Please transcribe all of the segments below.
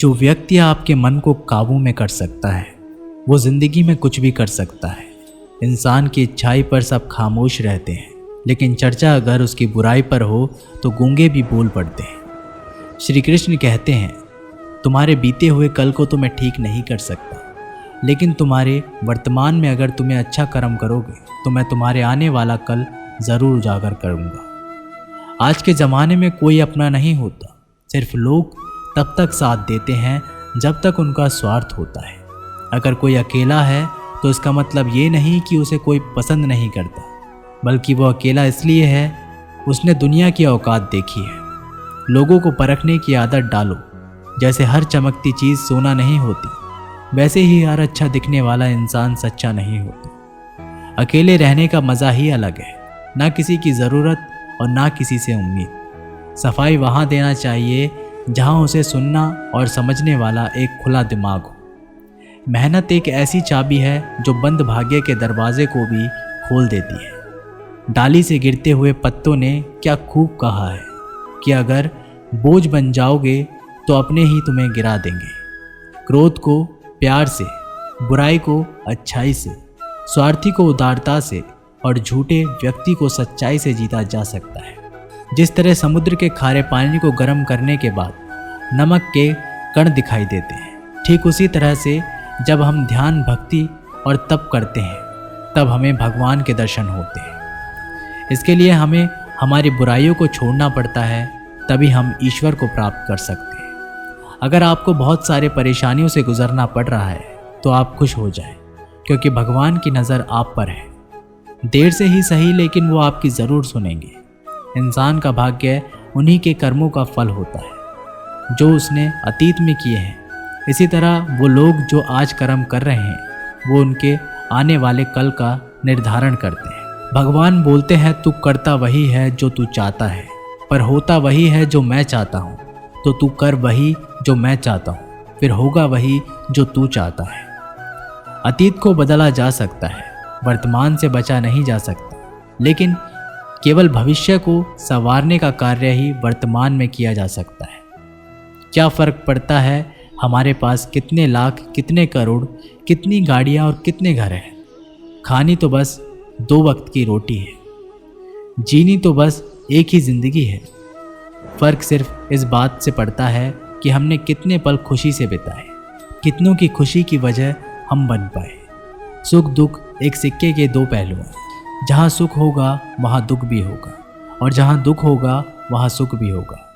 जो व्यक्ति आपके मन को काबू में कर सकता है वो जिंदगी में कुछ भी कर सकता है। इंसान की इच्छाई पर सब खामोश रहते हैं, लेकिन चर्चा अगर उसकी बुराई पर हो तो गूंगे भी बोल पड़ते हैं। श्री कृष्ण कहते हैं, तुम्हारे बीते हुए कल को तो मैं ठीक नहीं कर सकता, लेकिन तुम्हारे वर्तमान में अगर तुम्हें अच्छा कर्म करोगे तो मैं तुम्हारे आने वाला कल ज़रूर उजागर करूँगा। आज के ज़माने में कोई अपना नहीं होता, सिर्फ लोग तब तक साथ देते हैं जब तक उनका स्वार्थ होता है। अगर कोई अकेला है तो इसका मतलब ये नहीं कि उसे कोई पसंद नहीं करता, बल्कि वो अकेला इसलिए है उसने दुनिया की औकात देखी है। लोगों को परखने की आदत डालो। जैसे हर चमकती चीज़ सोना नहीं होती, वैसे ही हर अच्छा दिखने वाला इंसान सच्चा नहीं होता। अकेले रहने का मज़ा ही अलग है, ना किसी की ज़रूरत और ना किसी से उम्मीद। सफाई वहाँ देना चाहिए जहाँ उसे सुनना और समझने वाला एक खुला दिमाग हो। मेहनत एक ऐसी चाबी है जो बंद भाग्य के दरवाजे को भी खोल देती है। डाली से गिरते हुए पत्तों ने क्या खूब कहा है कि अगर बोझ बन जाओगे तो अपने ही तुम्हें गिरा देंगे। क्रोध को प्यार से, बुराई को अच्छाई से, स्वार्थी को उदारता से और झूठे व्यक्ति को सच्चाई से जीता जा सकता है। जिस तरह समुद्र के खारे पानी को गर्म करने के बाद नमक के कण दिखाई देते हैं, ठीक उसी तरह से जब हम ध्यान, भक्ति और तप करते हैं तब हमें भगवान के दर्शन होते हैं। इसके लिए हमें हमारी बुराइयों को छोड़ना पड़ता है, तभी हम ईश्वर को प्राप्त कर सकते हैं। अगर आपको बहुत सारे परेशानियों से गुजरना पड़ रहा है तो आप खुश हो जाएं, क्योंकि भगवान की नज़र आप पर है। देर से ही सही, लेकिन वो आपकी ज़रूर सुनेंगे। इंसान का भाग्य उन्हीं के कर्मों का फल होता है जो उसने अतीत में किए हैं। इसी तरह वो लोग जो आज कर्म कर रहे हैं वो उनके आने वाले कल का निर्धारण करते हैं। भगवान बोलते हैं, तू करता वही है जो तू चाहता है, पर होता वही है जो मैं चाहता हूँ। तो तू कर वही जो मैं चाहता हूँ, फिर होगा वही जो तू चाहता है। अतीत को बदला जा सकता है, वर्तमान से बचा नहीं जा सकता, लेकिन केवल भविष्य को संवारने का कार्य ही वर्तमान में किया जा सकता है। क्या फ़र्क पड़ता है हमारे पास कितने लाख, कितने करोड़, कितनी गाड़ियाँ और कितने घर हैं। खानी तो बस 2 वक्त की रोटी है, जीनी तो बस एक ही ज़िंदगी है। फ़र्क सिर्फ इस बात से पड़ता है कि हमने कितने पल खुशी से बिताए, कितनों की खुशी की वजह हम बन पाए। सुख दुख एक सिक्के के 2 पहलू हैं। जहाँ सुख होगा वहाँ दुख भी होगा, और जहाँ दुख होगा वहाँ सुख भी होगा।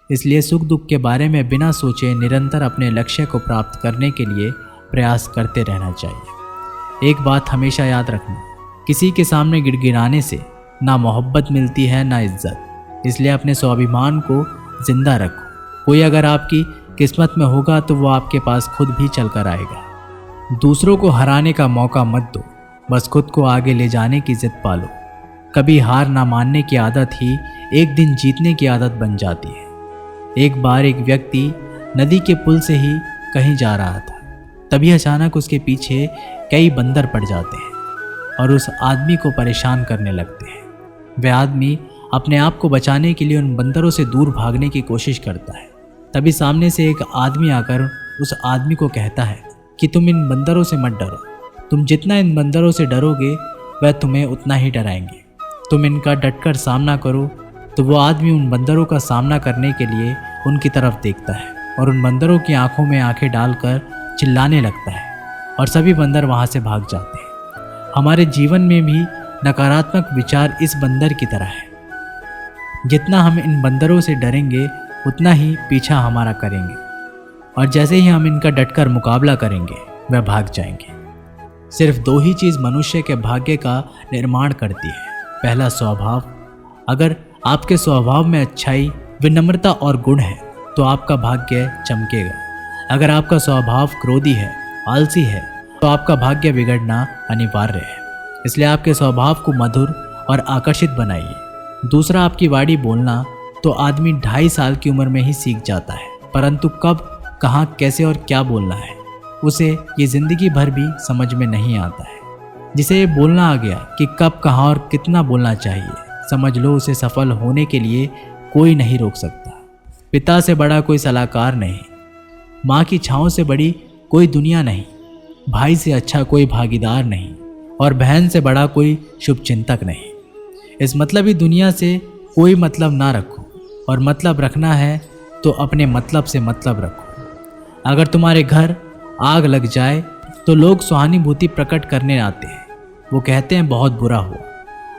इसलिए सुख दुख के बारे में बिना सोचे निरंतर अपने लक्ष्य को प्राप्त करने के लिए प्रयास करते रहना चाहिए। एक बात हमेशा याद रखना, किसी के सामने गिड़गिड़ाने से ना मोहब्बत मिलती है ना इज्जत। इसलिए अपने स्वाभिमान को जिंदा रखो। कोई अगर आपकी किस्मत में होगा तो वो आपके पास खुद भी चल कर आएगा। दूसरों को हराने का मौका मत दो, बस खुद को आगे ले जाने की जिद पालो। कभी हार ना मानने की आदत ही एक दिन जीतने की आदत बन जाती है। एक बार एक व्यक्ति नदी के पुल से ही कहीं जा रहा था, तभी अचानक उसके पीछे कई बंदर पड़ जाते हैं और उस आदमी को परेशान करने लगते हैं। वह आदमी अपने आप को बचाने के लिए उन बंदरों से दूर भागने की कोशिश करता है। तभी सामने से एक आदमी आकर उस आदमी को कहता है कि तुम इन बंदरों से मत डरो, तुम जितना इन बंदरों से डरोगे वह तुम्हें उतना ही डराएंगे। तुम इनका डटकर सामना करो। तो वो आदमी उन बंदरों का सामना करने के लिए उनकी तरफ देखता है और उन बंदरों की आंखों में आंखें डालकर चिल्लाने लगता है, और सभी बंदर वहाँ से भाग जाते हैं। हमारे जीवन में भी नकारात्मक विचार इस बंदर की तरह है। जितना हम इन बंदरों से डरेंगे उतना ही पीछा हमारा करेंगे, और जैसे ही हम इनका डटकर मुकाबला करेंगे वह भाग जाएंगे। सिर्फ 2 ही चीज़ मनुष्य के भाग्य का निर्माण करती है। पहला, स्वभाव। अगर आपके स्वभाव में अच्छाई, विनम्रता और गुण है तो आपका भाग्य चमकेगा। अगर आपका स्वभाव क्रोधी है, आलसी है, तो आपका भाग्य बिगड़ना अनिवार्य है। इसलिए आपके स्वभाव को मधुर और आकर्षित बनाइए। दूसरा, आपकी वाणी बोलना तो आदमी 2.5 साल की उम्र में ही सीख जाता है, परंतु कब, कहाँ, कैसे और क्या बोलना है उसे ये ज़िंदगी भर भी समझ में नहीं आता है। जिसे ये बोलना आ गया कि कब, कहाँ और कितना बोलना चाहिए, समझ लो उसे सफल होने के लिए कोई नहीं रोक सकता। पिता से बड़ा कोई सलाहकार नहीं, माँ की छाँव से बड़ी कोई दुनिया नहीं, भाई से अच्छा कोई भागीदार नहीं, और बहन से बड़ा कोई शुभचिंतक नहीं। इस मतलबी दुनिया से कोई मतलब ना रखो, और मतलब रखना है तो अपने मतलब से मतलब रखो। अगर तुम्हारे घर आग लग जाए तो लोग सहानुभूति प्रकट करने आते हैं, वो कहते हैं बहुत बुरा हुआ।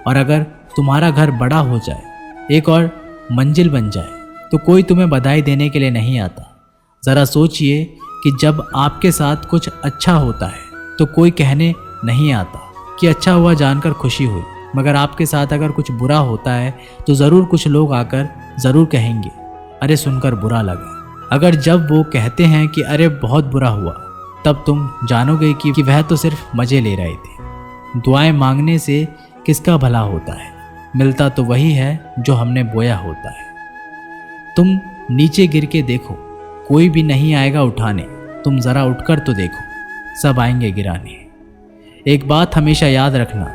और अगर तुम्हारा घर बड़ा हो जाए, एक और मंजिल बन जाए, तो कोई तुम्हें बधाई देने के लिए नहीं आता। ज़रा सोचिए कि जब आपके साथ कुछ अच्छा होता है तो कोई कहने नहीं आता कि अच्छा हुआ जानकर खुशी हुई, मगर आपके साथ अगर कुछ बुरा होता है तो ज़रूर कुछ लोग आकर ज़रूर कहेंगे अरे सुनकर बुरा लगा। अगर जब वो कहते हैं कि अरे बहुत बुरा हुआ, तब तुम जानोगे कि वह तो सिर्फ मज़े ले रहे थे। दुआएं मांगने से किसका भला होता है, मिलता तो वही है जो हमने बोया होता है। तुम नीचे गिर के देखो, कोई भी नहीं आएगा उठाने, तुम ज़रा उठकर तो देखो, सब आएंगे गिराने। एक बात हमेशा याद रखना,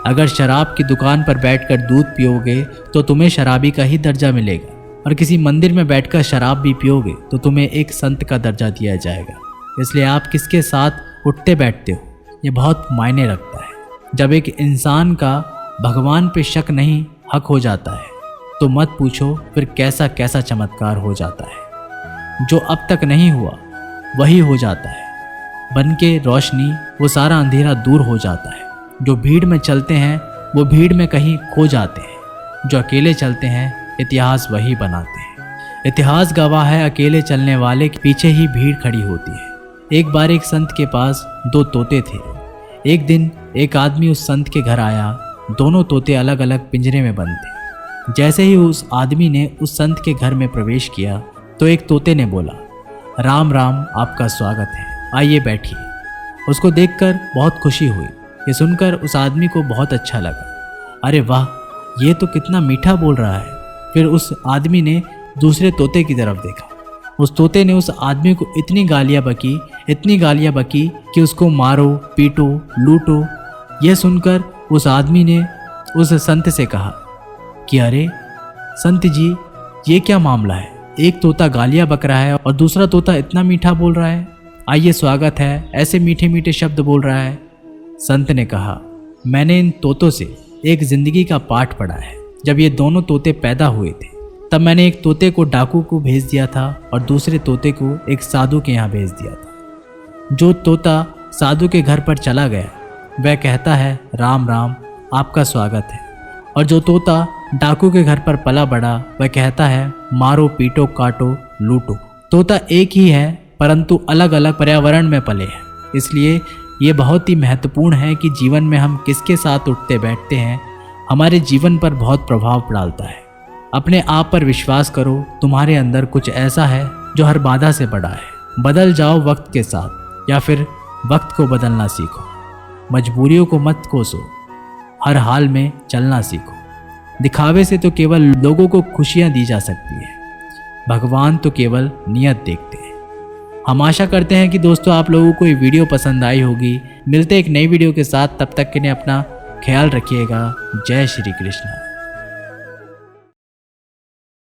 अगर शराब की दुकान पर बैठकर दूध पियोगे तो तुम्हें शराबी का ही दर्जा मिलेगा, और किसी मंदिर में बैठकर शराब भी पियोगे तो तुम्हें एक संत का दर्जा दिया जाएगा। इसलिए आप किसके साथ उठते बैठते हो ये बहुत मायने रखता है। जब एक इंसान का भगवान पे शक नहीं हक हो जाता है तो मत पूछो फिर कैसा कैसा चमत्कार हो जाता है। जो अब तक नहीं हुआ वही हो जाता है, बन के रोशनी वो सारा अंधेरा दूर हो जाता है। जो भीड़ में चलते हैं वो भीड़ में कहीं खो जाते हैं, जो अकेले चलते हैं इतिहास वही बनाते हैं। इतिहास गवाह है अकेले चलने वाले के पीछे ही भीड़ खड़ी होती है। एक बार एक संत के पास 2 तोते थे। एक दिन एक आदमी उस संत के घर आया, दोनों तोते अलग अलग पिंजरे में बंद थे। जैसे ही उस आदमी ने उस संत के घर में प्रवेश किया तो एक तोते ने बोला, राम राम, आपका स्वागत है, आइए बैठिए। उसको देखकर बहुत खुशी हुई। ये सुनकर उस आदमी को बहुत अच्छा लगा। अरे वाह, ये तो कितना मीठा बोल रहा है। फिर उस आदमी ने दूसरे तोते की तरफ देखा। उस तोते ने उस आदमी को इतनी गालियाँ बकी कि उसको मारो, पीटो, लूटो। यह सुनकर उस आदमी ने उस संत से कहा कि अरे संत जी, ये क्या मामला है? एक तोता गालियाँ बक रहा है और दूसरा तोता इतना मीठा बोल रहा है, आइए स्वागत है, ऐसे मीठे मीठे शब्द बोल रहा है। संत ने कहा, मैंने इन तोतों से एक जिंदगी का पाठ पढ़ा है। जब ये दोनों तोते पैदा हुए थे तब मैंने एक तोते को डाकू को भेज दिया था और दूसरे तोते को एक साधु के यहाँ भेज दिया था। जो तोता साधु के घर पर चला गया वह कहता है राम राम, आपका स्वागत है, और जो तोता डाकू के घर पर पला बड़ा वह कहता है मारो, पीटो, काटो, लूटो। तोता एक ही है परंतु अलग अलग पर्यावरण में पले हैं। इसलिए ये बहुत ही महत्वपूर्ण है कि जीवन में हम किसके साथ उठते बैठते हैं हमारे जीवन पर बहुत प्रभाव डालता है। अपने आप पर विश्वास करो, तुम्हारे अंदर कुछ ऐसा है जो हर बाधा से बड़ा है। बदल जाओ वक्त के साथ, या फिर वक्त को बदलना सीखो। मजबूरियों को मत कोसो, हर हाल में चलना सीखो। दिखावे से तो केवल लोगों को खुशियां दी जा सकती है, भगवान तो केवल नियत देखते हैं। हम आशा करते हैं कि दोस्तों आप लोगों को ये वीडियो पसंद आई होगी। मिलते एक नई वीडियो के साथ, तब तक के लिए अपना ख्याल रखिएगा। जय श्री कृष्ण।